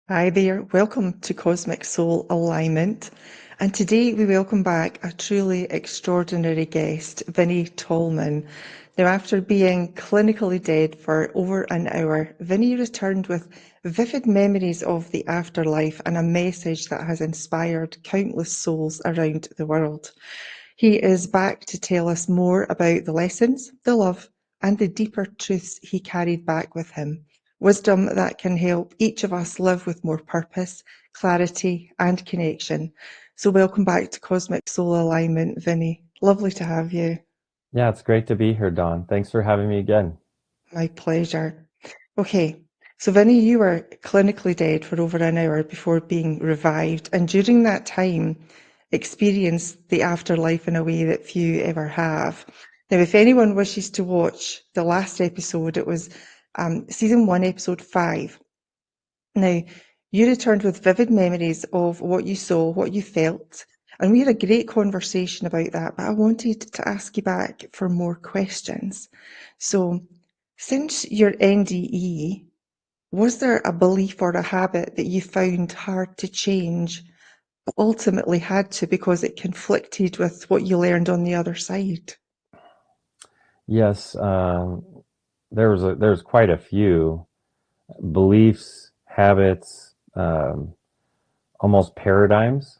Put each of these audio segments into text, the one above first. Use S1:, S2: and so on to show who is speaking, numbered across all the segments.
S1: Hi there, welcome to Cosmic Soul Alignment. And today we welcome back a truly extraordinary guest, Vinney Tolman. Now, after being clinically dead for over an hour, Vinney returned with vivid memories of the afterlife and a message that has inspired countless souls around the world. He is back to tell us more about the lessons, the love, and the deeper truths he carried back with him. Wisdom that can help each of us live with more purpose, clarity, and connection. So welcome back to Cosmic Soul Alignment, Vinney. Lovely to have you.
S2: Yeah, it's great to be here, Dawn. Thanks for having me again.
S1: My pleasure. Okay, so Vinney, you were clinically dead for over an hour before being revived, and during that time, experienced the afterlife in a way that few ever have. Now, if anyone wishes to watch the last episode, it was season 1, episode 5. Now, you returned with vivid memories of what you saw, what you felt, and we had a great conversation about that, but I wanted to ask you back for more questions. So, since your NDE, was there a belief or a habit that you found hard to change, but ultimately had to because it conflicted with what you learned on the other side?
S2: Yes, there's quite a few beliefs, habits, almost paradigms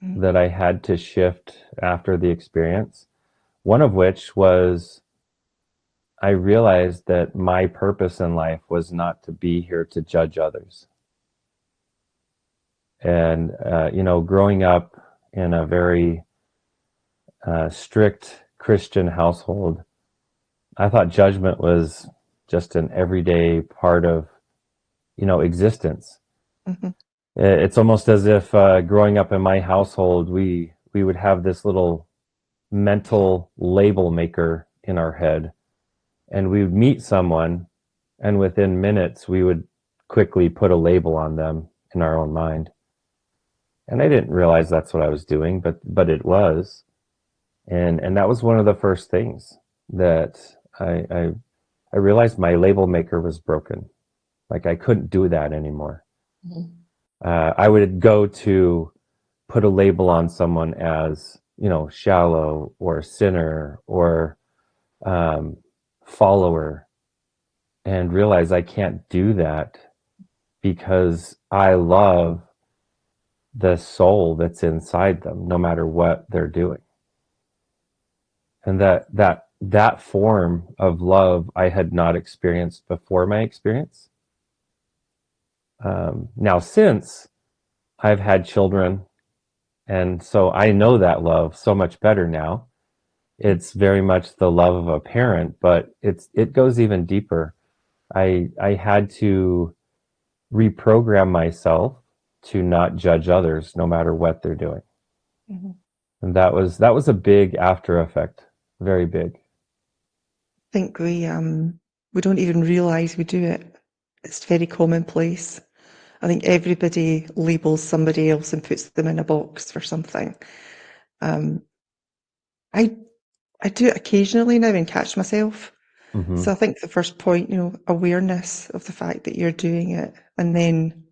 S1: Mm,
S2: that I had to shift after the experience. One of which was I realized that my purpose in life was not to be here to judge others. And growing up in a very strict Christian household, I thought judgment was just an everyday part of, existence.
S1: mhm,
S2: It's almost as if growing up in my household, we would have this little mental label maker in our head, and we would meet someone, and within minutes we would quickly put a label on them in our own mind. And I didn't realize that's what I was doing, but it was, and that was one of the first things that I realized my label maker was broken. Like I couldn't do that anymore.
S1: mhm.
S2: I would go to put a label on someone as, shallow or sinner or um, follower, and realize I can't do that because I love the soul that's inside them, no matter what they're doing. And that form of love I had not experienced before my experience. Now, since I've had children, and so I know that love so much better now. It's very much the love of a parent, but it goes even deeper. I had to reprogram myself to not judge others, no matter what they're doing,
S1: Mhm.
S2: and that was a big after effect, very big.
S1: I think we don't even realize we do it. It's very commonplace. I think everybody labels somebody else and puts them in a box for something. Um, I I do it occasionally now and catch myself. So
S2: Hmm.
S1: I think the first point, awareness of the fact that you're doing it, and then,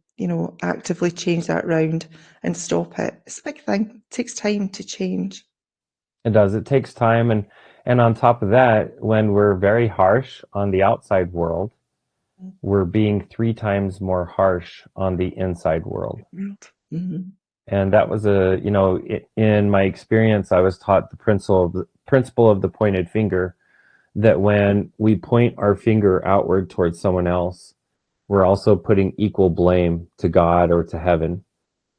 S1: actively change that round and stop it. It's a big thing. It takes time to change.
S2: It does. It takes time, and on top of that, when we're very harsh on the outside world, we're being three times more harsh on the inside world.
S1: Mm-hmm.
S2: And that was in my experience, I was taught the principle of the pointed finger, that when we point our finger outward towards someone else, we're also putting equal blame to God or to heaven,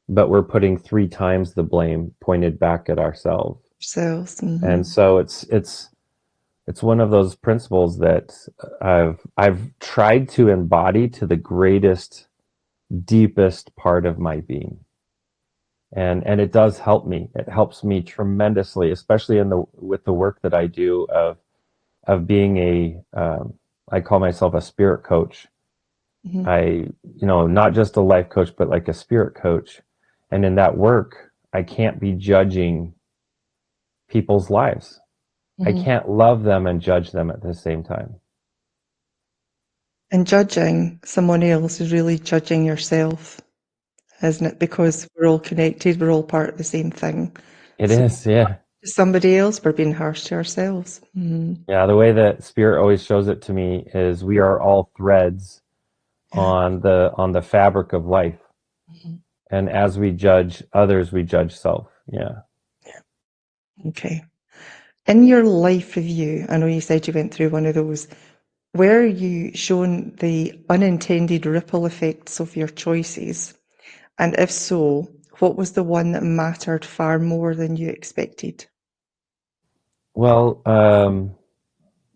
S2: but we're putting three times the blame pointed back at ourselves.
S1: Cells.
S2: And
S1: Mm-hmm.
S2: so it's one of those principles that I've tried to embody to the greatest, deepest part of my being. And it does help me. It helps me tremendously, especially in the with the work that I do of being I call myself a spirit coach.
S1: Mm-hmm.
S2: Not just a life coach, but like a spirit coach. And in that work, I can't be judging people's lives. I
S1: Mm-hmm.
S2: can't love them and judge them at the same time.
S1: And judging someone else is really judging yourself. isn't it? Because we're all connected, we're all part of the same thing.
S2: It
S1: So
S2: is, yeah.
S1: to somebody else, we're being harsh to ourselves.
S2: Yeah, the way that spirit always shows it to me is we are all threads
S1: Yeah.
S2: on the fabric of life.
S1: Mhm.
S2: And as we judge others, we judge self. Yeah.
S1: Okay. In your life review, I know you said you went through one of those. Were you shown the unintended ripple effects of your choices? And if so, what was the one that mattered far more than you expected?
S2: Well,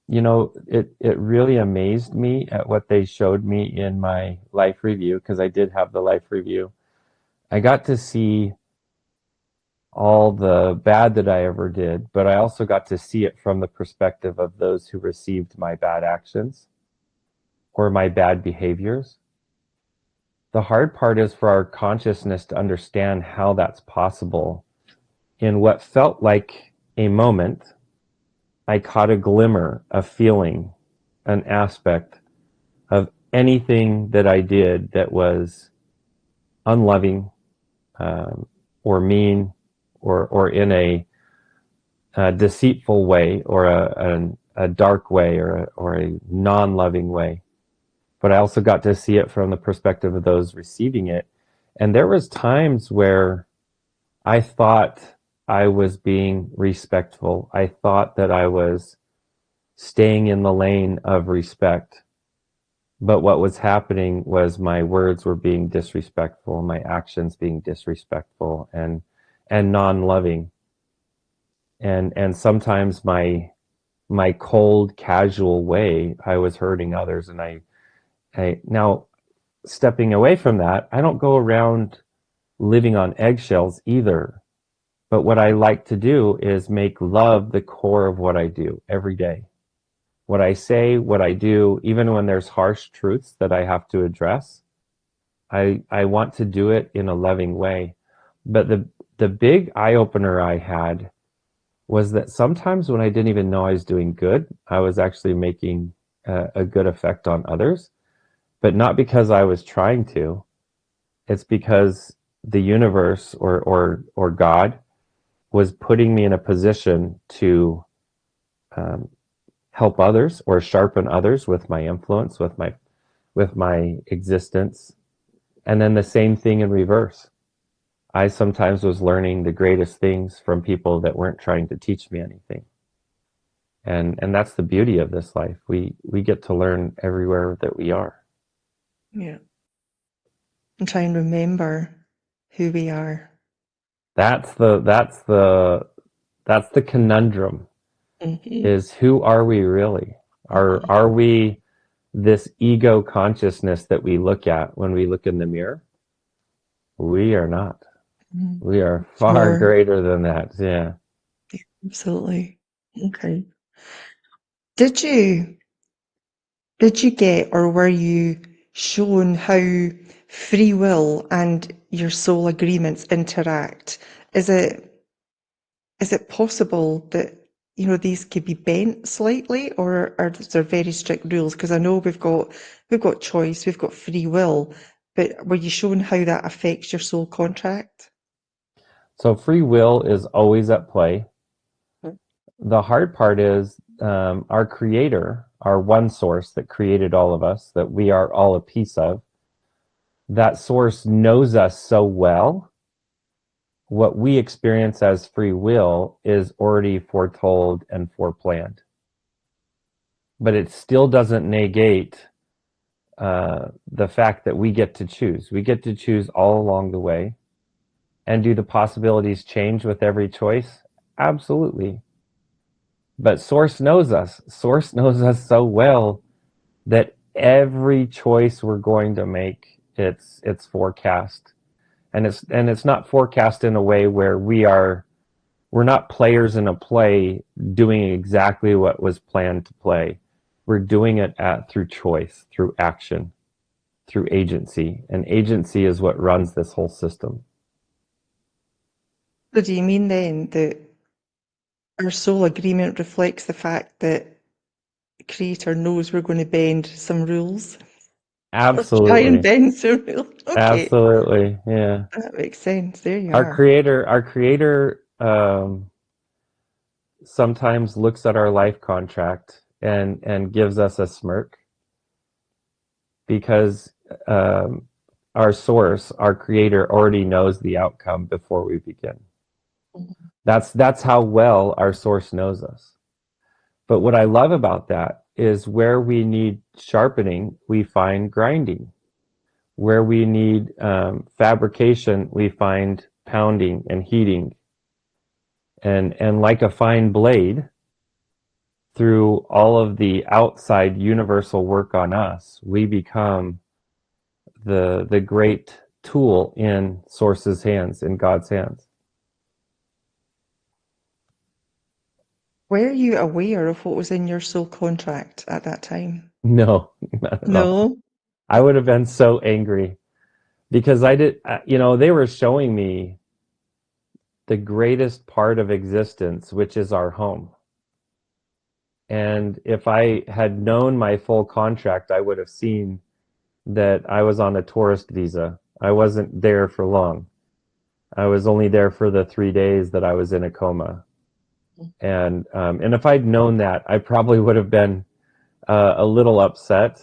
S2: it really amazed me at what they showed me in my life review, because I did have the life review. I got to see all the bad that I ever did, but I also got to see it from the perspective of those who received my bad actions or my bad behaviors. The hard part is for our consciousness to understand how that's possible. In what felt like a moment, I caught a glimmer, a feeling, an aspect of anything that I did that was unloving, or mean, or in a deceitful way, or a dark way, or a non-loving way. But I also got to see it from the perspective of those receiving it. And there was times where I thought I was being respectful. I thought that I was staying in the lane of respect. But what was happening was my words were being disrespectful, my actions being disrespectful and non-loving. And sometimes my cold, casual way, I was hurting others. And I now, stepping away from that, I don't go around living on eggshells either. But what I like to do is make love the core of what I do every day. What I say, what I do, even when there's harsh truths that I have to address, I want to do it in a loving way. But the big eye opener I had was that sometimes when I didn't even know I was doing good, I was actually making a good effect on others. But not because I was trying to. It's because the universe or God was putting me in a position to um, help others or sharpen others with my influence, with my existence. And then the same thing in reverse. I sometimes was learning the greatest things from people that weren't trying to teach me anything. And that's the beauty of this life. We get to learn everywhere that we are.
S1: Yeah. And try and remember who we are.
S2: That's the conundrum,
S1: Mhm.
S2: is who are we really? Are
S1: Mhm.
S2: are we this ego consciousness that we look at when we look in the mirror? We are not.
S1: Mhm.
S2: We are
S1: It's
S2: far
S1: more,
S2: greater than that. Yeah.
S1: absolutely. Okay. Did you did you get or were you shown how free will and your soul agreements interact? Is it possible that these could be bent slightly, or are there very strict rules? Because I know we've got choice, we've got free will, but were you shown how that affects your soul contract?
S2: So free will is always at play.
S1: Mm.
S2: The hard part is, our creator, our one source that created all of us, that we are all a piece of, that source knows us so well. What we experience as free will is already foretold and foreplanned. But it still doesn't negate the fact that we get to choose. We get to choose all along the way. And do the possibilities change with every choice? Absolutely. But Source knows us. Source knows us so well that every choice we're going to make, it's forecast. And it's not forecast in a way where we're not players in a play doing exactly what was planned to play. We're doing it through choice, through action, through agency. And agency is what runs this whole system.
S1: So do you mean then that our soul agreement reflects the fact that the Creator knows we're going to bend some rules? Giant
S2: Absolutely.
S1: Benson. Okay,
S2: Absolutely. Yeah.
S1: that makes sense. There you
S2: Our
S1: are.
S2: creator sometimes looks at our life contract and gives us a smirk because um, our source, our creator, already knows the outcome before we begin. That's how well our source knows us. But what I love about that is where we need sharpening, we find grinding. Where we need fabrication, we find pounding and heating. And like a fine blade, through all of the outside universal work on us, we become the great tool in Source's hands, in God's hands.
S1: Were you aware of what was in your soul contract at that time?
S2: No, not at all.
S1: No.
S2: I would have been so angry because I did, they were showing me the greatest part of existence, which is our home. And if I had known my full contract, I would have seen that I was on a tourist visa. I wasn't there for long. I was only there for the 3 days that I was in a coma. And if I'd known that, I probably would have been a little upset.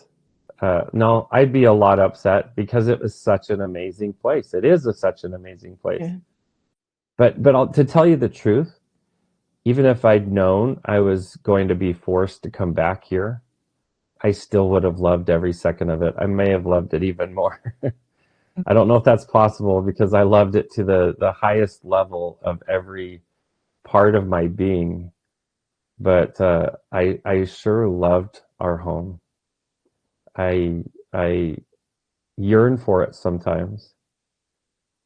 S2: No, I'd be a lot upset because it was such an amazing place. It is such an amazing place.
S1: Yeah.
S2: But to tell you the truth, even if I'd known I was going to be forced to come back here, I still would have loved every second of it. I may have loved it even more. I don't know if that's possible because I loved it to the highest level of every part of my being. But I sure loved our home. I yearn for it sometimes,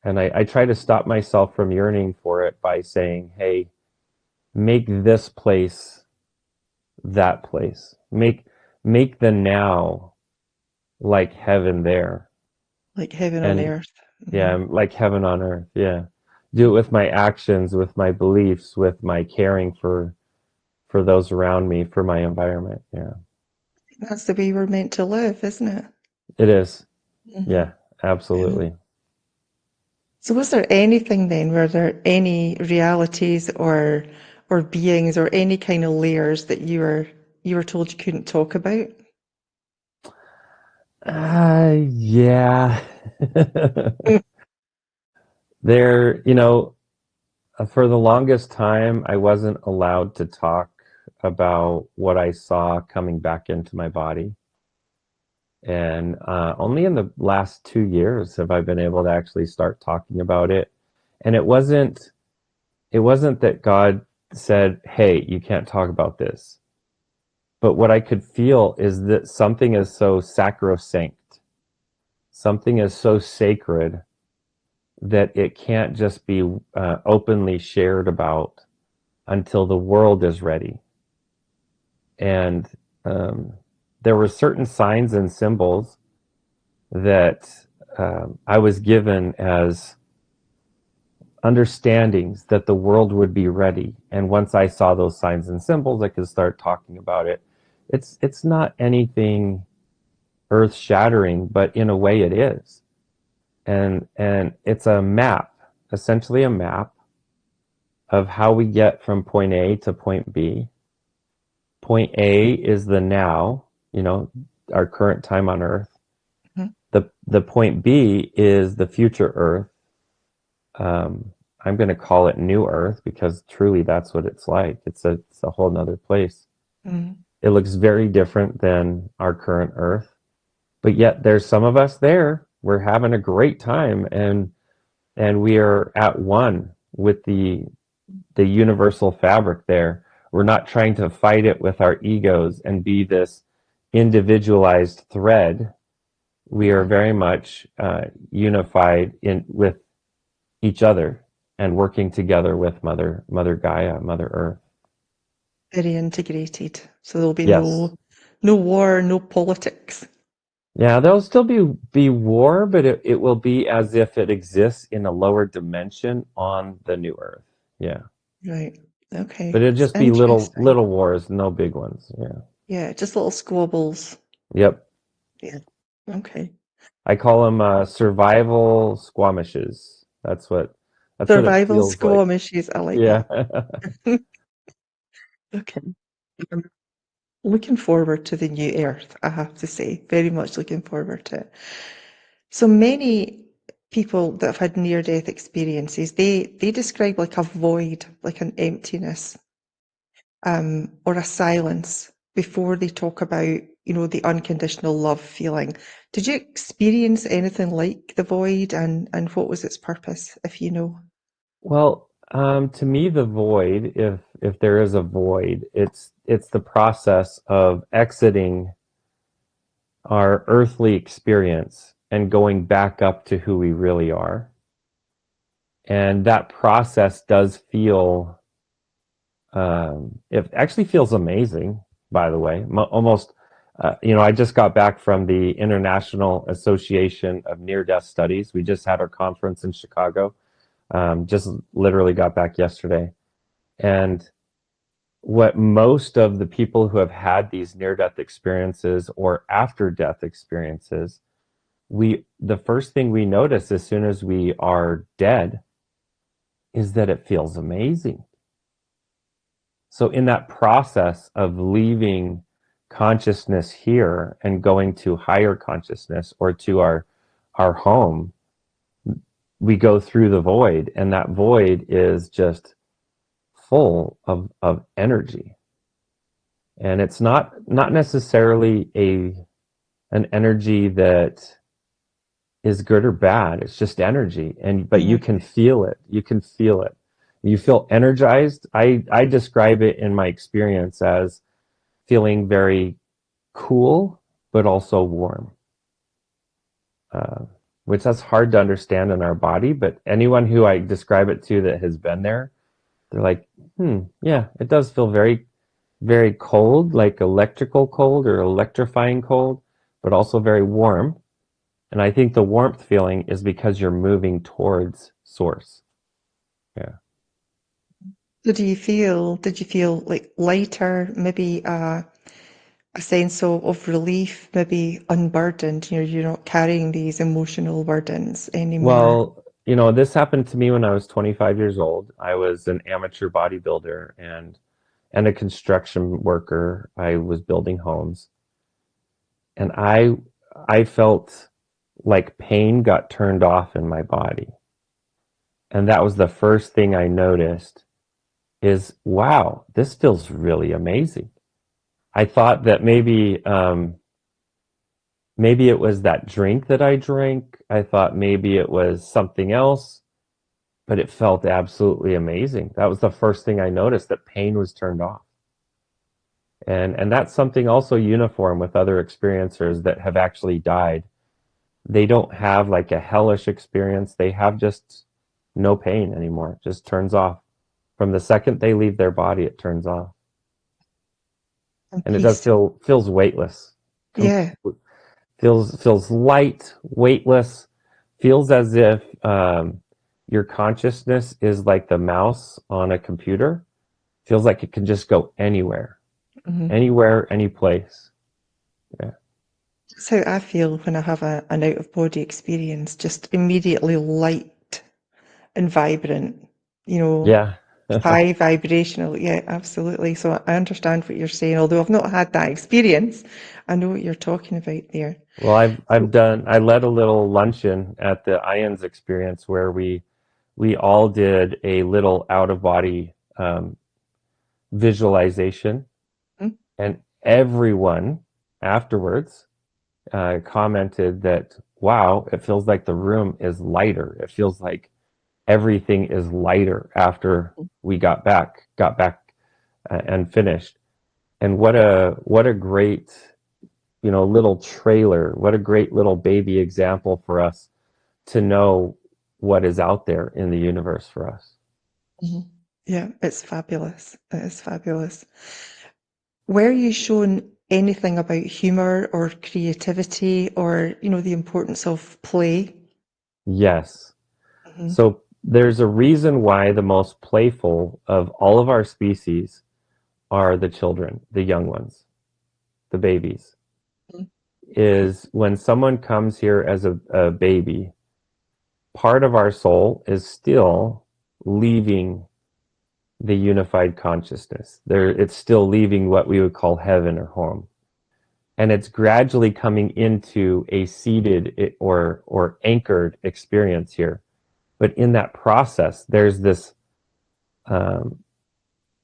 S2: and I try to stop myself from yearning for it by saying, "Hey, make this place that place. Make the now like heaven there."
S1: Like heaven on
S2: And
S1: earth.
S2: yeah,
S1: Mhm.
S2: like heaven on earth. Yeah. Do it with my actions, with my beliefs, with my caring for those around me, for my environment. Yeah.
S1: That's the way we're meant to live, isn't it?
S2: It is.
S1: Hmm.
S2: Yeah,
S1: Yeah.
S2: absolutely.
S1: So was there anything then, were there any realities or beings or any kind of layers that you were told you couldn't talk about?
S2: Yeah. There, for the longest time, I wasn't allowed to talk about what I saw coming back into my body. And only in the last 2 years have I been able to actually start talking about it. And it wasn't that God said, "Hey, you can't talk about this." But what I could feel is that something is so sacrosanct, something is so sacred that it can't just be openly shared about until the world is ready. And um, there were certain signs and symbols that I was given as understandings that the world would be ready. And once I saw those signs and symbols, I could start talking about it. It's not anything earth shattering, but in a way it is. And it's a map, essentially a map of how we get from point A to point B. Point A is the now, our current time on Earth.
S1: Mhm.
S2: The point B is the future Earth. I'm going to call it New Earth because truly that's what it's like. It's a whole nother place.
S1: Mm.
S2: It looks very different than our current Earth, but yet there's some of us there. We're having a great time, and we are at one with the universal fabric there. We're not trying to fight it with our egos and be this individualized thread. We are very much unified in with each other and working together with Mother Gaia, Mother Earth.
S1: Very integrated. So there'll be
S2: Yes.
S1: no war, no politics.
S2: Yeah, there'll still be war, but it will be as if it exists in a lower dimension on the new Earth. Yeah.
S1: Right.
S2: But
S1: Okay.
S2: it'll
S1: It's
S2: just be
S1: interesting.
S2: little wars, no big ones. Yeah.
S1: Yeah, just little squabbles.
S2: Yep.
S1: Yeah. Okay.
S2: I call them survival squamishes. That's what it
S1: Survival
S2: feels like.
S1: skirmishes. I like
S2: Yeah.
S1: that. Okay. I'm looking forward to the new Earth, I have to say. Very much looking forward to it. So many people that have had near-death experiences, they describe like a void, like an emptiness, or a silence before they talk about, the unconditional love feeling. Did you experience anything like the void, and what was its purpose, if you know?
S2: Well, to me, the void, if there is a void, it's the process of exiting our earthly experience and going back up to who we really are. And that process does feel, it actually feels amazing, by the way. Almost, I just got back from the International Association of Near-Death Studies. We just had our conference in Chicago. Just literally got back yesterday. And what most of the people who have had these near-death experiences or after-death experiences, the first thing we notice as soon as we are dead is that it feels amazing. So in that process of leaving consciousness here and going to higher consciousness or to our home, we go through the void, and that void is just full of energy. And it's not necessarily an energy that is good or bad. It's just energy, but you
S1: Mhm.
S2: can feel it. You can feel it. You feel energized. I describe it in my experience as feeling very cool, but also warm, uh, which that's hard to understand in our body. But anyone who I describe it to that has been there, they're like, yeah, it does feel very, very cold, like electrical cold or electrifying cold, but also very warm. And I think the warmth feeling is because you're moving towards source. Yeah.
S1: So did you feel like lighter, maybe a sense of relief, maybe unburdened, you're not carrying these emotional burdens anymore?
S2: Well, this happened to me when I was 25 years old. I was an amateur bodybuilder and a construction worker. I was building homes, and I felt like pain got turned off in my body. And that was the first thing I noticed is, wow, this feels really amazing. I thought that maybe it was that drink that I drank. I thought maybe it was something else, but it felt absolutely amazing. That was the first thing I noticed, that pain was turned off. And that's something also uniform with other experiencers that have actually died. They don't have like a hellish experience. They have just no pain anymore. It just turns off. From the second they leave their body, it turns off.
S1: And
S2: And it does
S1: peace.
S2: feels weightless.
S1: Yeah.
S2: Feels light, weightless, feels as if your consciousness is like the mouse on a computer. Feels like it can just go anywhere,
S1: Hmm.
S2: anywhere, any place. Yeah.
S1: That's how I feel when I have an out of body experience, just immediately light and vibrant, you know,
S2: Yeah.
S1: high vibrational. Yeah, absolutely. So I understand what you're saying, although I've not had that experience. I know what you're talking about there.
S2: Well, I've
S1: So,
S2: done. I led a little luncheon at the Ions experience where we all did a little out of body visualization,
S1: mm,
S2: and everyone afterwards commented that, wow, it feels like the room is lighter. It feels like everything is lighter after we got back and finished. And what a great, little trailer. What a great little baby example for us to know what is out there in the universe for us.
S1: mhm. Yeah, it's fabulous. It is fabulous. Were you shown anything about humor or creativity or, the importance of play?
S2: Yes.
S1: Hmm.
S2: So there's a reason why the most playful of all of our species are the children, the young ones, the babies. is when someone comes here as a baby, part of our soul is still leaving the unified consciousness. It's still leaving what we would call heaven or home. And it's gradually coming into a seated or anchored experience here. But in that process, um,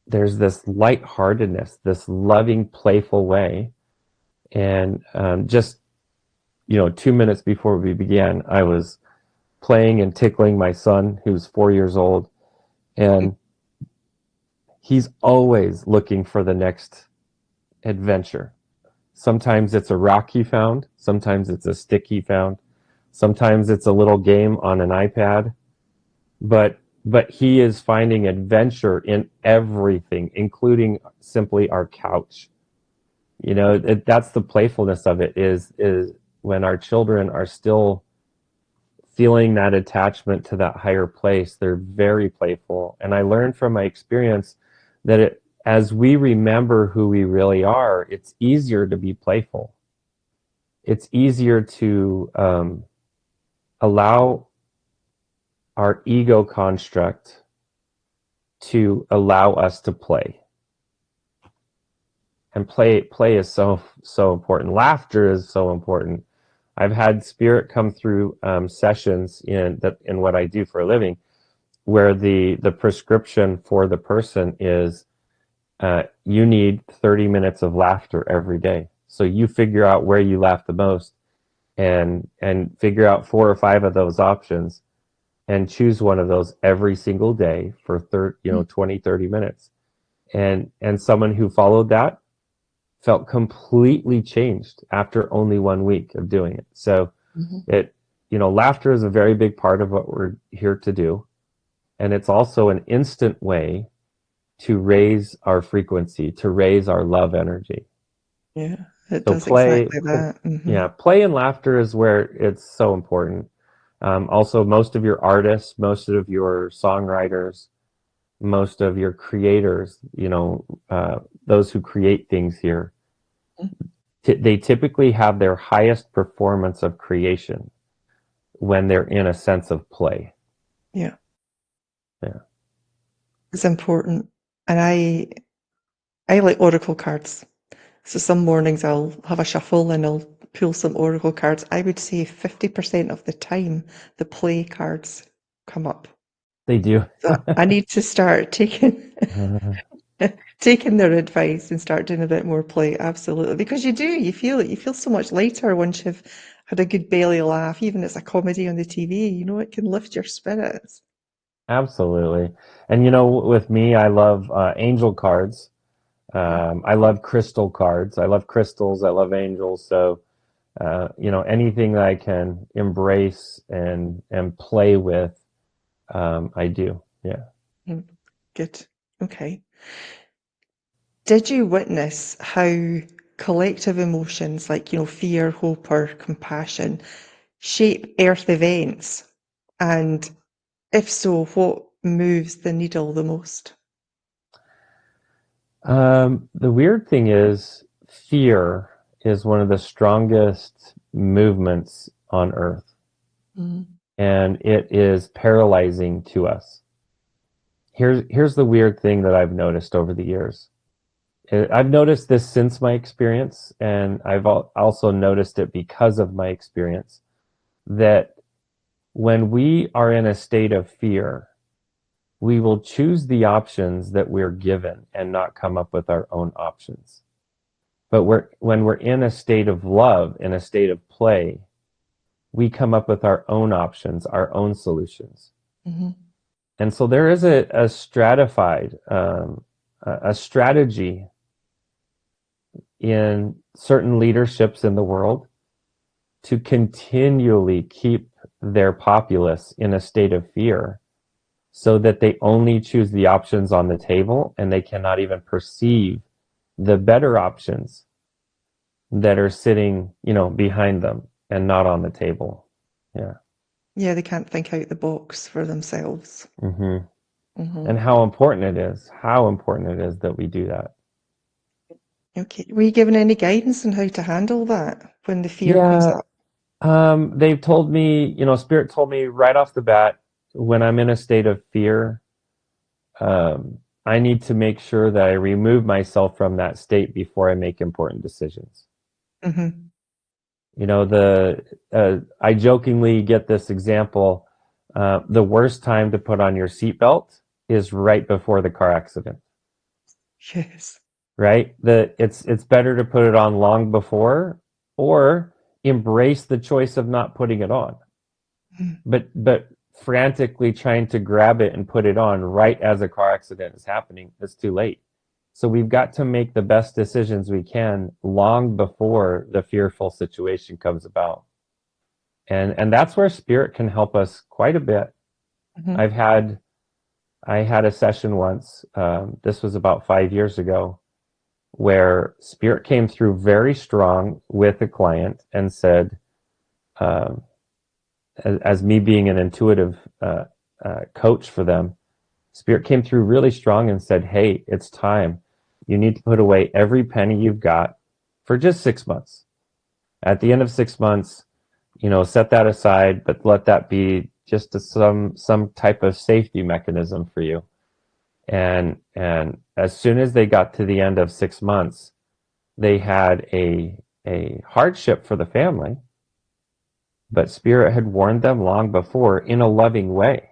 S2: there's this lightheartedness, this loving, playful way. And just 2 minutes before we began, I was playing and tickling my son, who's 4 years old, and he's always looking for the next adventure. Sometimes it's a rock he found, sometimes it's a stick he found, sometimes it's a little game on an iPad, but he is finding adventure in everything, including simply our couch. That's the playfulness of it, is when our children are still feeling that attachment to that higher place, they're very playful. And I learned from my experience that as we remember who we really are, it's easier to be playful. It's easier to allow our ego construct to allow us to play. And play is so important. Laughter is so important. I've had spirit come through sessions in what I do for a living, where the prescription for the person is you need 30 minutes of laughter every day. So you figure out where you laugh the most, and figure out 4 or 5 of those options, and choose one of those every single day for 20, 30 minutes. And someone who followed that felt completely changed after only 1 week of doing it. So laughter is a very big part of what we're here to do. And it's also an instant way to raise our frequency, to raise our love energy.
S1: Yeah, it
S2: So
S1: does exactly that.
S2: play and laughter is where it's so important. Also, most of your artists, most of your songwriters, most of your creators, those who create things here, they typically have their highest performance of creation when they're in a sense of play.
S1: Yeah,
S2: Yeah.
S1: it's important. And I like oracle cards. So some mornings I'll have a shuffle and I'll pull some oracle cards. I would say 50% of the time the play cards come up.
S2: They do.
S1: So I need to start taking their advice and start doing a bit more play. Absolutely. Because you feel so much lighter once you've had a good belly laugh, even if it's a comedy on the TV, it can lift your spirits.
S2: Absolutely. And with me, I love angel cards. I love crystal cards. I love crystals. I love angels. So, anything that I can embrace and play with, I do. Yeah.
S1: Good. Okay. Did you witness how collective emotions like, fear, hope, or compassion shape Earth events? And if so, what moves the needle the most?
S2: The weird thing is, fear is one of the strongest movements on Earth,
S1: Mm.
S2: and it is paralyzing to us. Here's the weird thing that I've noticed over the years. I've noticed this since my experience, and I've also noticed it because of my experience, that when we are in a state of fear, we will choose the options that we're given and not come up with our own options. But when we're in a state of love, in a state of play, we come up with our own options, our own solutions.
S1: Mm-hmm.
S2: And so there is a stratified, a strategy in certain leaderships in the world to continually keep their populace in a state of fear, so that they only choose the options on the table and they cannot even perceive the better options that are sitting, behind them and not on the table. Yeah.
S1: Yeah, they can't think out the box for themselves.
S2: Mm-hmm.
S1: Mm-hmm.
S2: And how important it is that we do that.
S1: Okay. Were you given any guidance on how to handle that when the fear comes
S2: Yeah,
S1: up?
S2: they've told me, Spirit told me right off the bat, when I'm in a state of fear, I need to make sure that I remove myself from that state before I make important decisions.
S1: Mm-hmm.
S2: I jokingly get this example. The worst time to put on your seatbelt is right before the car accident,
S1: Yes.
S2: right? It's better to put it on long before, or embrace the choice of not putting it on.
S1: Mm.
S2: But frantically trying to grab it and put it on right as a car accident is happening, it's too late. So we've got to make the best decisions we can long before the fearful situation comes about. And that's where spirit can help us quite a bit.
S1: Mm-hmm.
S2: I've had I had a session once. This was about 5 years ago, where spirit came through very strong with a client and said, um, as me being an intuitive coach for them, spirit came through really strong and said, "Hey, it's time. You need to put away every penny you've got for just 6 months. At the end of 6 months, set that aside, but let that be just some type of safety mechanism for you." And as soon as they got to the end of 6 months, they had a hardship for the family, but spirit had warned them long before in a loving way.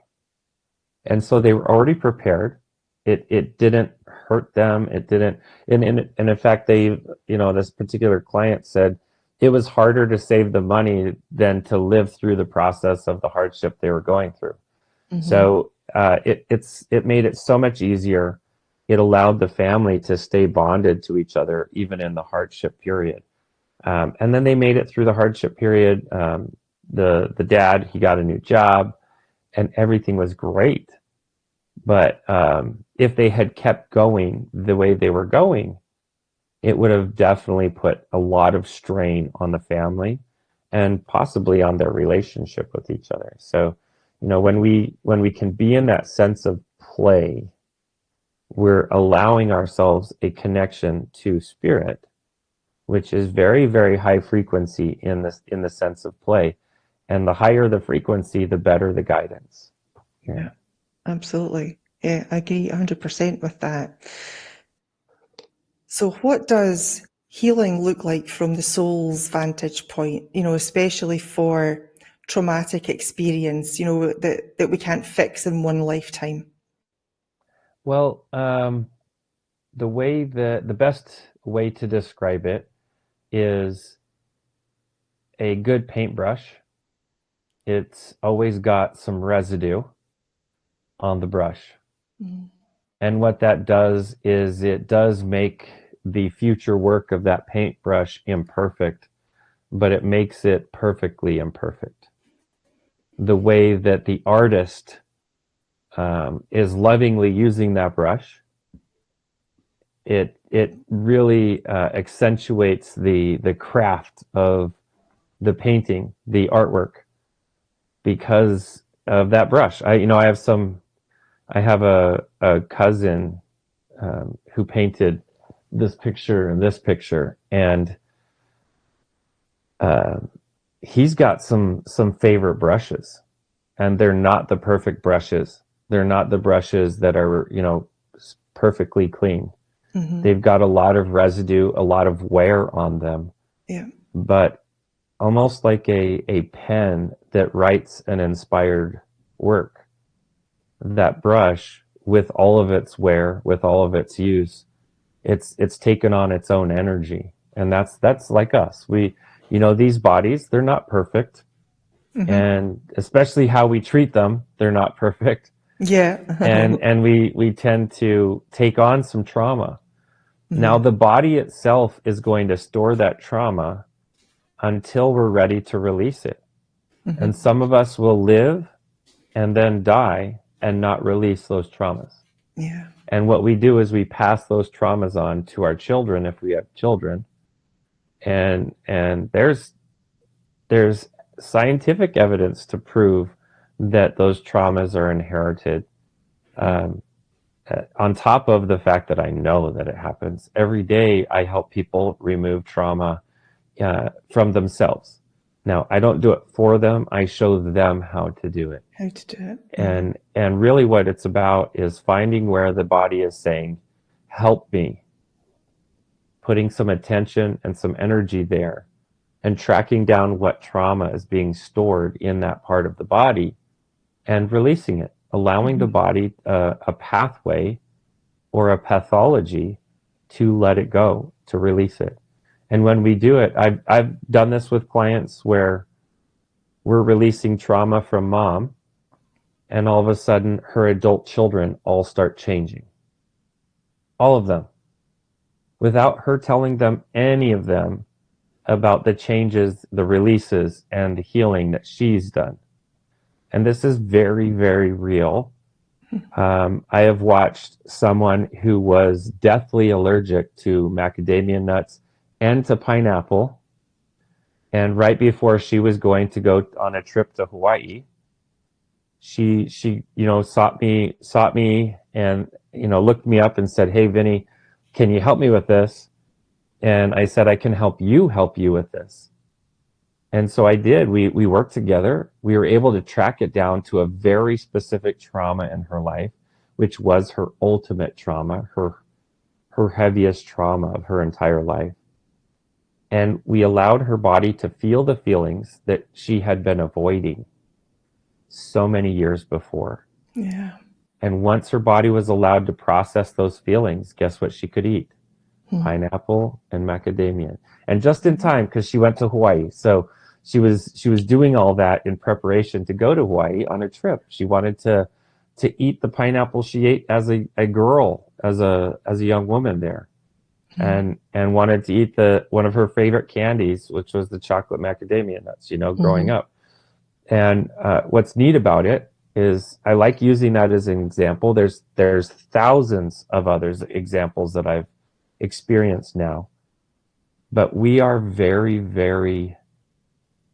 S2: And so they were already prepared. It didn't hurt them. It didn't, and in fact, this particular client said it was harder to save the money than to live through the process of the hardship they were going through.
S1: Mm-hmm.
S2: So it made it so much easier. It allowed the family to stay bonded to each other even in the hardship period. And then they made it through the hardship period. The dad, he got a new job, and everything was great. But if they had kept going the way they were going, it would have definitely put a lot of strain on the family and possibly on their relationship with each other. So, when we can be in that sense of play, we're allowing ourselves a connection to spirit, which is very, very high frequency in the sense of play. And the higher the frequency, the better the guidance. Yeah.
S1: Yeah, absolutely. Yeah, I agree 100% with that. So what does healing look like from the soul's vantage point, especially for traumatic experience, that we can't fix in one lifetime?
S2: Well, the best way to describe it is a good paintbrush. It's always got some residue on the brush.
S1: Mm.
S2: And what that does is it does make the future work of that paintbrush imperfect, but it makes it perfectly imperfect. The way that the artist is lovingly using that brush, it really accentuates the craft of the painting, the artwork, because of that brush. I have a cousin who painted this picture and this picture, and uh, he's got some favorite brushes, and they're not the perfect brushes. They're not the brushes that are perfectly clean.
S1: Mm-hmm.
S2: They've got a lot of residue, a lot of wear on them,
S1: Yeah.
S2: but almost like a pen that writes an inspired work. That brush, with all of its wear, with all of its use, it's taken on its own energy. And that's like us. These bodies, they're not perfect.
S1: Mm-hmm.
S2: And especially how we treat them, they're not perfect.
S1: Yeah.
S2: And we tend to take on some trauma. Now
S1: Mm-hmm.
S2: the body itself is going to store that trauma until we're ready to release it. And
S1: Mm-hmm.
S2: some of us will live and then die and not release those traumas.
S1: Yeah.
S2: And what we do is we pass those traumas on to our children if we have children. And there's scientific evidence to prove that those traumas are inherited. Um, on top of the fact that I know that it happens every day, I help people remove trauma from themselves. Now, I don't do it for them. I show them how to do it.
S1: How to do it.
S2: And really what it's about is finding where the body is saying, help me, putting some attention and some energy there, and tracking down what trauma is being stored in that part of the body and releasing it, allowing the body a pathway or a pathology to let it go, to release it. And when we do it, I've done this with clients where we're releasing trauma from mom, and all of a sudden her adult children all start changing. All of them. Without her telling them, any of them, about the changes, the releases, and the healing that she's done. And this is very, very real. I have watched someone who was deathly allergic to macadamia nuts and to pineapple. And right before she was going to go on a trip to Hawaii, she sought me and looked me up and said, "Hey, Vinney, can you help me with this?" And I said, "I can help you with this." And so I did. We worked together. We were able to track it down to a very specific trauma in her life, which was her ultimate trauma, her heaviest trauma of her entire life. And we allowed her body to feel the feelings that she had been avoiding so many years before.
S1: Yeah.
S2: And once her body was allowed to process those feelings, guess what she could eat? Pineapple and macadamia. And just in time, because she went to Hawaii. So she was doing all that in preparation to go to Hawaii on a trip. She wanted to eat the pineapple she ate as a girl, as a young woman there. And wanted to eat one of her favorite candies, which was the chocolate macadamia nuts, growing up. And what's neat about it is I like using that as an example. There's thousands of other examples that I've experienced now, but we are very, very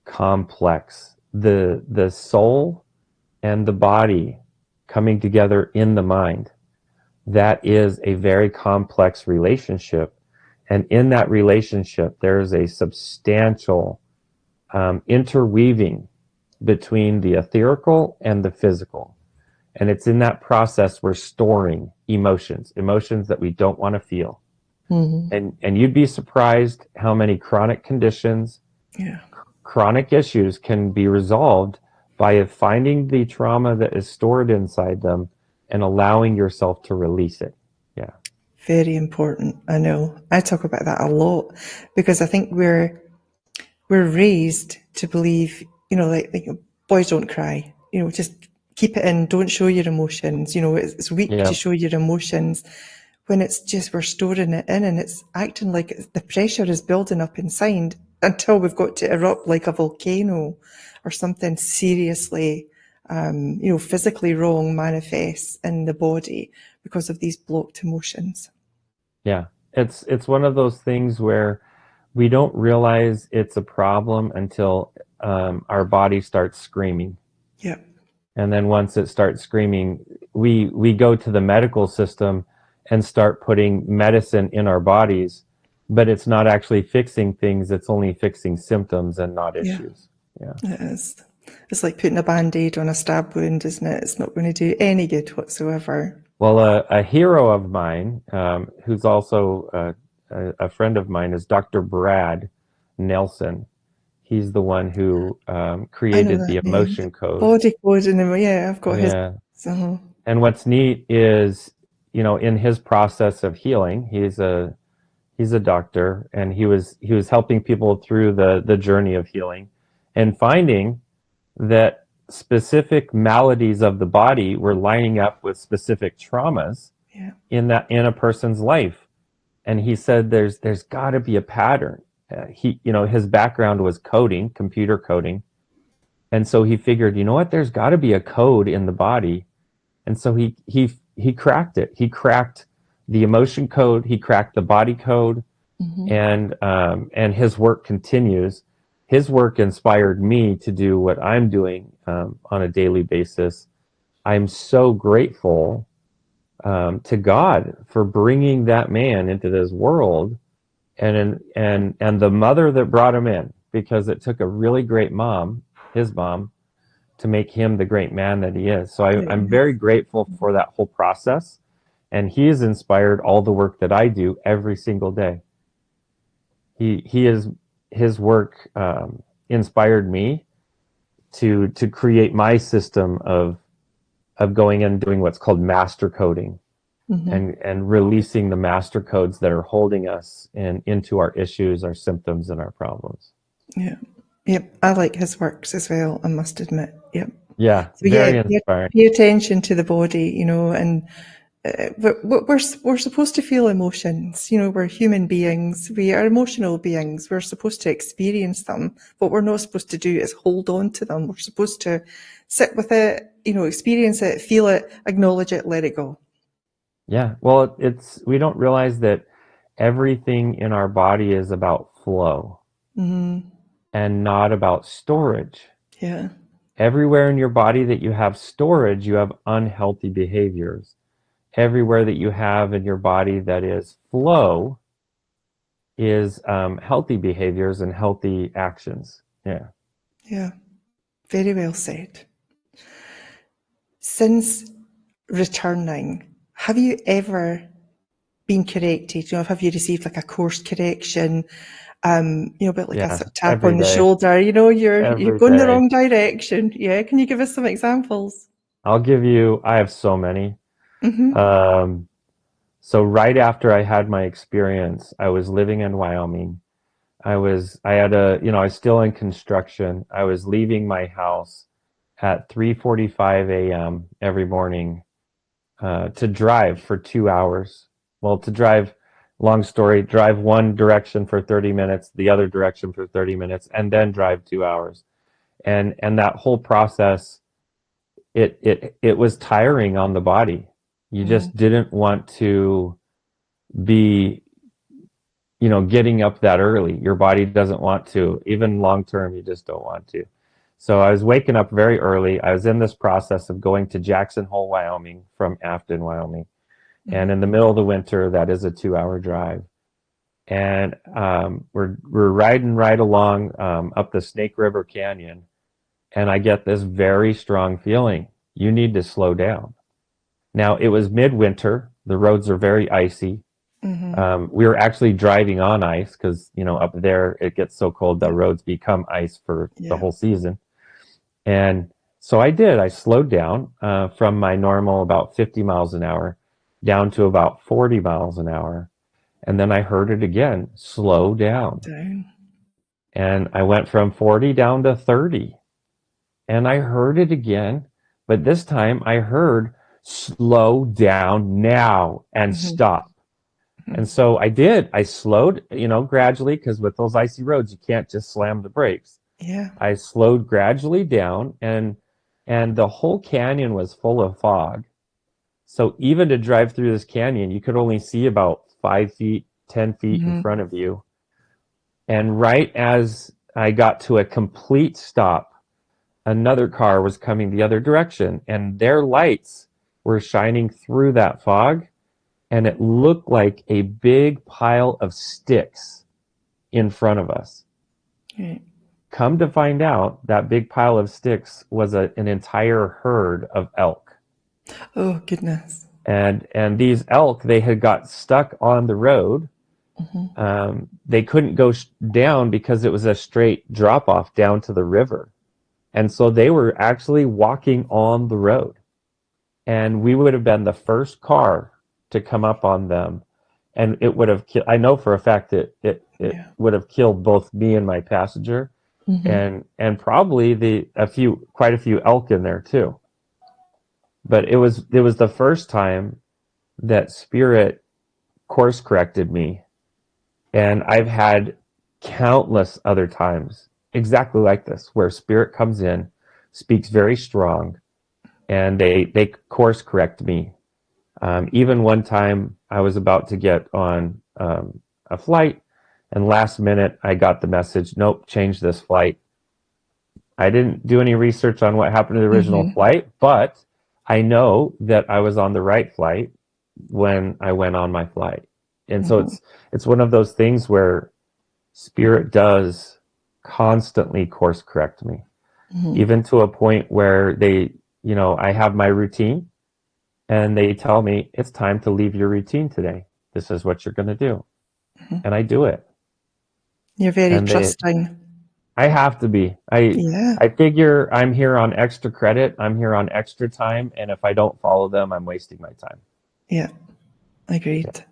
S2: complex. The soul and the body coming together in the mind, that is a very complex relationship. And in that relationship, there is a substantial interweaving between the etherical and the physical. And it's in that process we're storing emotions that we don't want to feel. And you'd be surprised how many chronic conditions, chronic issues can be resolved by finding the trauma that is stored inside them and allowing yourself to release it. Yeah.
S1: Very important. I know. I talk about that a lot because I think we're raised to believe, like boys don't cry, just keep it in, don't show your emotions. It's weak to show your emotions, when it's just we're storing it in and it's acting like the pressure is building up inside until we've got to erupt like a volcano or something seriously, physically wrong manifests in the body because of these blocked emotions.
S2: Yeah, it's one of those things where we don't realize it's a problem until our body starts screaming.
S1: Yeah.
S2: And then once it starts screaming, we go to the medical system and start putting medicine in our bodies, but it's not actually fixing things. It's only fixing symptoms and not issues. Yeah.
S1: It is. It's like putting a Band-Aid on a stab wound, isn't it? It's not going to do any good whatsoever.
S2: Well, a hero of mine, who's also a friend of mine, is Dr. Brad Nelson. He's the one who created the emotion code.
S1: Body code, I've got his.
S2: And what's neat is, in his process of healing, he's a doctor, and he was helping people through the journey of healing, and finding that specific maladies of the body were lining up with specific traumas in a person's life. And he said there's got to be a pattern. His background was coding, computer coding. And so he figured, there's got to be a code in the body. And so he cracked it. He cracked the emotion code. He cracked the body code. And his work continues. His work inspired me to do what I'm doing on a daily basis. I'm so grateful to God for bringing that man into this world, and the mother that brought him in, because it took a really great mom, his mom, to make him the great man that he is. So I'm
S1: Yeah.
S2: very grateful for that whole process, and he has inspired all the work that I do every single day. He is his work inspired me to create my system of going and doing what's called master coding,
S1: Hmm.
S2: and releasing the master codes that are holding us into our issues, our symptoms, and our problems.
S1: Yeah. Yep. I like his works as well, I must admit. Yep.
S2: Yeah,
S1: So yeah,
S2: very inspiring.
S1: pay attention to the body, and we're supposed to feel emotions. We're human beings. We are emotional beings. We're supposed to experience them. What we're not supposed to do is hold on to them. We're supposed to sit with it, experience it, feel it, acknowledge it, let it go.
S2: Yeah, well, it's we don't realize that everything in our body is about flow and not about storage.
S1: Yeah.
S2: Everywhere in your body that you have storage, you have unhealthy behaviors. Everywhere that you have in your body that is flow is healthy behaviors and healthy actions. Yeah.
S1: Yeah. Very well said. Since returning, have you ever been corrected? Have you received like a course correction? A bit like a
S2: Yeah.
S1: sort of tap
S2: Every
S1: on the
S2: day.
S1: shoulder. You're
S2: Every
S1: going the
S2: day.
S1: wrong direction. Yeah, can you give us some examples?
S2: I have so many. Um, so right after I had my experience, I was living in Wyoming. I was still in construction. I was leaving my house at 3:45 a.m. every morning to drive for 2 hours. Well, to drive, long story, drive one direction for 30 minutes, the other direction for 30 minutes, and then drive 2 hours. And that whole process, it was tiring on the body. You just didn't want to be, getting up that early. Your body doesn't want to. Even long term, you just don't want to. So I was waking up very early. I was in this process of going to Jackson Hole, Wyoming from Afton, Wyoming. And in the middle of the winter, that is a 2 hour drive. And we're riding right along up the Snake River Canyon, and I get this very strong feeling. You need to slow down. Now, it was midwinter. The roads are very icy. We were actually driving on ice because, up there it gets so cold the
S1: Yeah,
S2: roads become ice for the
S1: yeah.
S2: whole season. And so I did. I slowed down from my normal about 50 miles an hour down to about 40 miles an hour. And then I heard it again, slow down.
S1: Down.
S2: And I went from 40 down to 30. And I heard it again, but this time I heard slow down now and stop. And so I did. I slowed, gradually, because with those icy roads, you can't just slam the brakes.
S1: Yeah.
S2: I slowed gradually down, and the whole canyon was full of fog. So even to drive through this canyon, you could only see about 5 feet, 10 feet in front of you. And right as I got to a complete stop, another car was coming the other direction, and their lights were shining through that fog, and it looked like a big pile of sticks in front of us.
S1: Right.
S2: Come to find out, that big pile of sticks was an entire herd of elk.
S1: Oh, goodness.
S2: And these elk, they had got stuck on the road. They couldn't go down because it was a straight drop off down to the river. And so they were actually walking on the road. And we would have been the first car to come up on them. And it would have I know for a fact that it
S1: Yeah.
S2: would have killed both me and my passenger, and probably quite a few elk in there too. But it was the first time that spirit course corrected me. And I've had countless other times exactly like this, where spirit comes in, speaks very strong, and they course correct me. Even one time I was about to get on a flight, and last minute I got the message, nope, change this flight. I didn't do any research on what happened to the original flight, but I know that I was on the right flight, when I went on my flight. And so
S1: Mm-hmm.
S2: it's one of those things where spirit does constantly course correct me,
S1: Mm-hmm.
S2: even to a point where I have my routine and they tell me it's time to leave your routine today. This is what you're going to do.
S1: Mm-hmm.
S2: And I do it.
S1: You're very
S2: And
S1: trusting.
S2: I have to be. I
S1: Yeah.
S2: I figure I'm here on extra credit. I'm here on extra time. And if I don't follow them, I'm wasting my time.
S1: Yeah.
S2: Yeah.
S1: Agreed.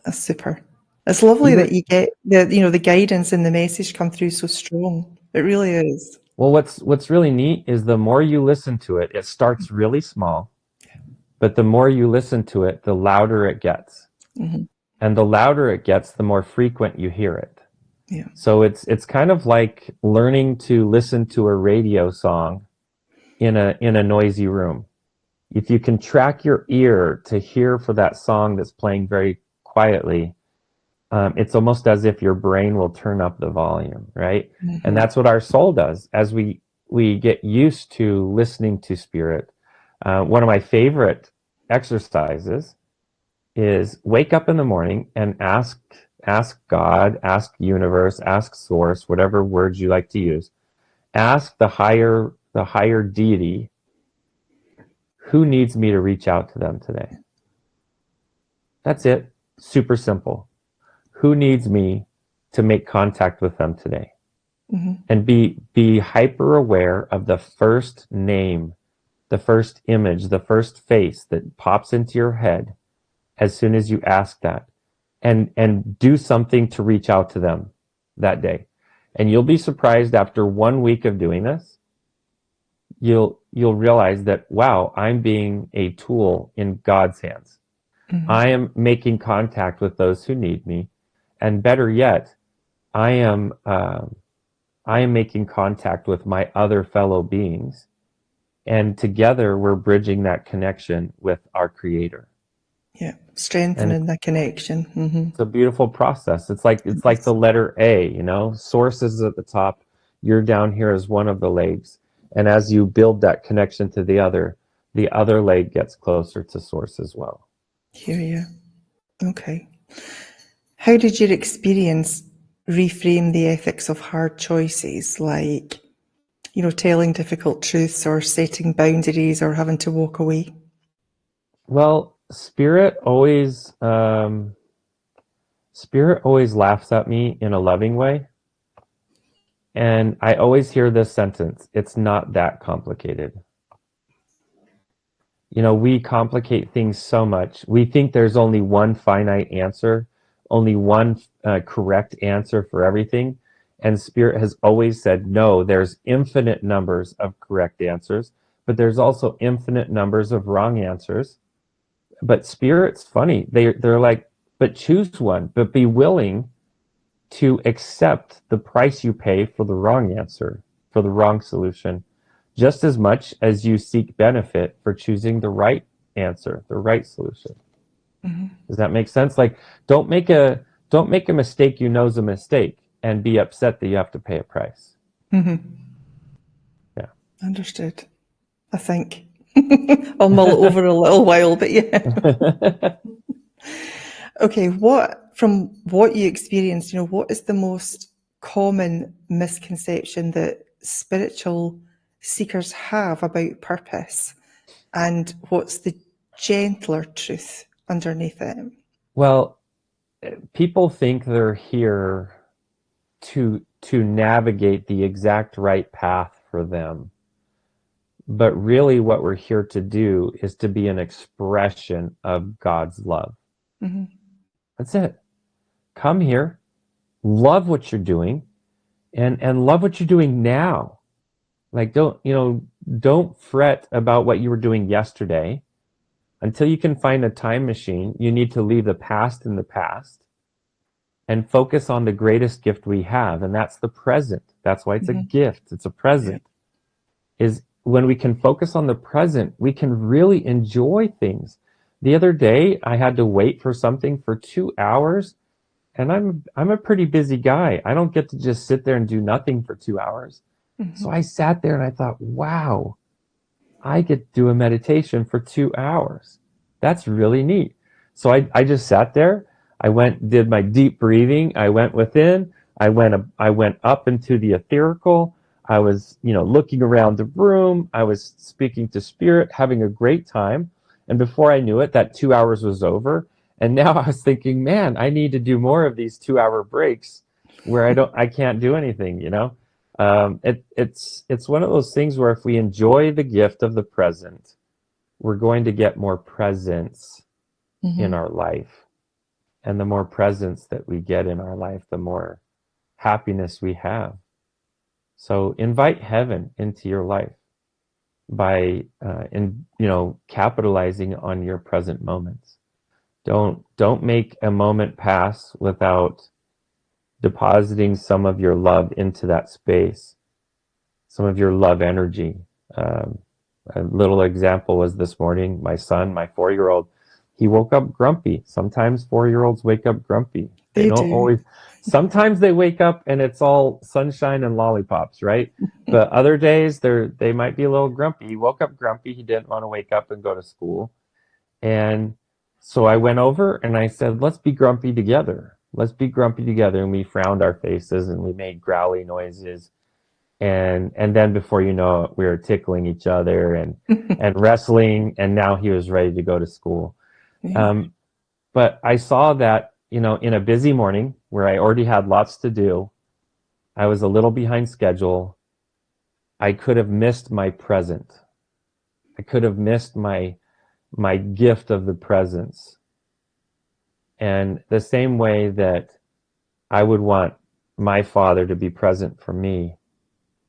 S1: That's super. It's lovely that
S2: Even,
S1: you get the guidance and the message come through so strong. It really is.
S2: well, what's really neat is the more you listen to it, it starts really small, but the more you listen to it, the louder it gets.
S1: Mm-hmm.
S2: And the louder it gets, the more frequent you hear it.
S1: Yeah.
S2: So it's kind of like learning to listen to a radio song in a noisy room. If you can track your ear to hear for that song that's playing very quietly, it's almost as if your brain will turn up the volume, right? And
S1: Mm-hmm.
S2: that's what our soul does as we get used to listening to spirit. One of my favorite exercises is wake up in the morning and ask God, ask universe, ask source, whatever words you like to use. Ask the higher deity who needs me to reach out to them today. That's it. Super simple. Who needs me to make contact with them today?
S1: Mm-hmm.
S2: And be hyper aware of the first name, the first image, the first face that pops into your head as soon as you ask that. And do something to reach out to them that day. And you'll be surprised after 1 week of doing this, you'll realize that wow, I'm being a tool in God's hands.
S1: Mm-hmm.
S2: I am making contact with those who need me, and better yet, I am making contact with my other fellow beings, and together we're bridging that connection with our Creator.
S1: Yeah.
S2: And
S1: Strengthening the connection. Mm-hmm.
S2: it's a beautiful process. It's like the letter A, source is at the top, you're down here as one of the legs, and as you build that connection to the other leg gets closer to source as well.
S1: Hear you. Okay. How did your experience reframe the ethics of hard choices, like, telling difficult truths or setting boundaries or having to walk away?
S2: Well, spirit always laughs at me in a loving way, and I always hear this sentence: it's not that complicated. We complicate things so much. We think there's only one finite answer, only one correct answer for everything. And Spirit has always said, no, there's infinite numbers of correct answers, but there's also infinite numbers of wrong answers. But Spirit's funny. They're like, but choose one, but be willing to accept the price you pay for the wrong answer, for the wrong solution, just as much as you seek benefit for choosing the right answer, the right solution.
S1: Mm-hmm.
S2: Does that make sense? Like, don't make a don't make a mistake you know is a mistake and be upset that you have to pay a price.
S1: Mm-hmm.
S2: Yeah.
S1: Understood. I think. I'll mull it over a little while, but yeah. Okay, from what you experienced, what is the most common misconception that spiritual seekers have about purpose? And what's the gentler truth underneath it?
S2: Well, people think they're here to navigate the exact right path for them. But really, what we're here to do is to be an expression of God's love.
S1: Mm-hmm.
S2: That's it. Come here, love what you're doing, and love what you're doing now. Like, don't fret about what you were doing yesterday. Until you can find a time machine, you need to leave the past in the past and focus on the greatest gift we have, and that's the present. That's why it's a
S1: Mm-hmm.
S2: gift. It's a
S1: Yeah.
S2: present. Is when we can focus on the present, we can really enjoy things. The other day, I had to wait for something for 2 hours, and I'm a pretty busy guy. I don't get to just sit there and do nothing for 2 hours.
S1: Mm-hmm.
S2: So I sat there and I thought, wow, I get to do a meditation for 2 hours. That's really neat. So I just sat there. I went, did my deep breathing. I went within. I went up into the etherical. I was, looking around the room. I was speaking to spirit, having a great time. And before I knew it, that 2 hours was over. And now I was thinking, man, I need to do more of these 2 hour breaks where I can't do anything, it's one of those things where if we enjoy the gift of the present, we're going to get more presence in
S1: Mm-hmm.
S2: our life. And the more presence that we get in our life, the more happiness we have. So invite heaven into your life by capitalizing on your present moments. Don't make a moment pass without depositing some of your love into that space, some of your love energy. Um, a little example was this morning, my son, my 4-year-old, he woke up grumpy. Sometimes 4-year-olds wake up grumpy. They
S1: They
S2: don't
S1: do.
S2: always, sometimes they wake up and it's all sunshine and lollipops, right? But other days they might be a little grumpy. He woke up grumpy. He didn't want to wake up and go to school. And so I went over and I said, let's be grumpy together. Let's be grumpy together. And we frowned our faces and we made growly noises. And then before you know it, we were tickling each other and wrestling. And now he was ready to go to school.
S1: Yeah.
S2: Um, but I saw that, in a busy morning where I already had lots to do, I was a little behind schedule. I could have missed my present. I could have missed my gift of the presence. And the same way that I would want my father to be present for me,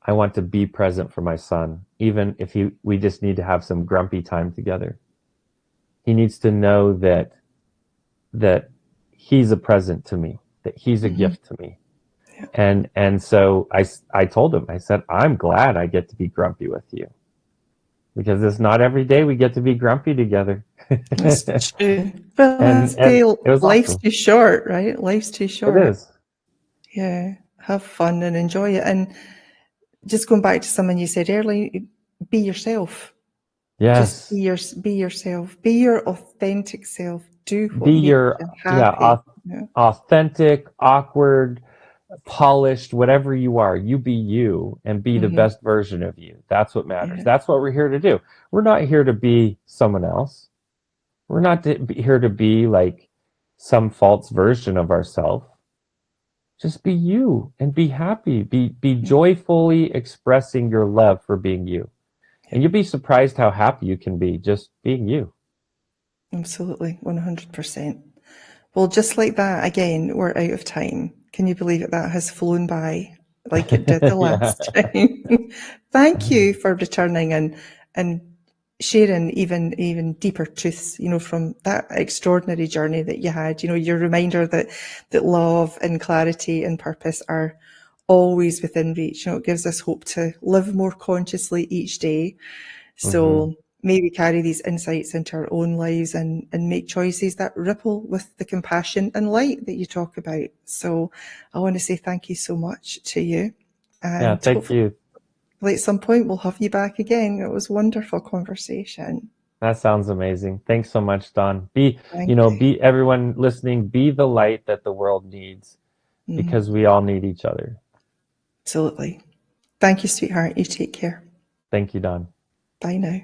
S2: I want to be present for my son, even if we just need to have some grumpy time together. He needs to know that he's a present to me, that he's a
S1: Mm-hmm.
S2: gift to me.
S1: Yeah.
S2: And so I told him, I said, I'm glad I get to be grumpy with you because it's not every day we get to be grumpy together.
S1: That's true. Well,
S2: And it was
S1: life's
S2: awesome.
S1: too short, right? Life's too
S2: It
S1: short.
S2: is.
S1: Yeah. Have fun and enjoy it. And just going back to something you said earlier, be yourself. Just
S2: Yes.
S1: be yourself. Be your authentic self. Do
S2: Be
S1: what makes you
S2: your, yeah,
S1: happy. Yeah.
S2: authentic, awkward, polished, whatever you are, you be you and be the
S1: Mm-hmm.
S2: best version of you. That's what matters.
S1: Yeah.
S2: That's what we're here to do. We're not here to be someone else. We're not here to be like some false version of ourselves. Just be you and be happy. Be
S1: Yeah.
S2: joyfully expressing your love for being you.
S1: Yeah.
S2: And you'll be surprised how happy you can be just being you.
S1: Absolutely. 100%. Well, just like that, again, we're out of time. Can you believe it? That has flown by like it did the
S2: Yeah.
S1: last time. Thank you for returning and sharing even deeper truths, from that extraordinary journey that you had. Your reminder that love and clarity and purpose are always within reach. It gives us hope to live more consciously each day.
S2: Hmm.
S1: So may we carry these insights into our own lives and make choices that ripple with the compassion and light that you talk about. So I want to say thank you so much to you.
S2: Yeah.
S1: And
S2: Thank
S1: hopefully
S2: you.
S1: at some point we'll have you back again. It was a wonderful conversation.
S2: That sounds amazing. Thanks so much, Don. Be,
S1: Thank you.
S2: be everyone listening, be the light that the world needs because we all need each other.
S1: Absolutely. Thank you, sweetheart. You take care.
S2: Thank you, Don.
S1: Bye now.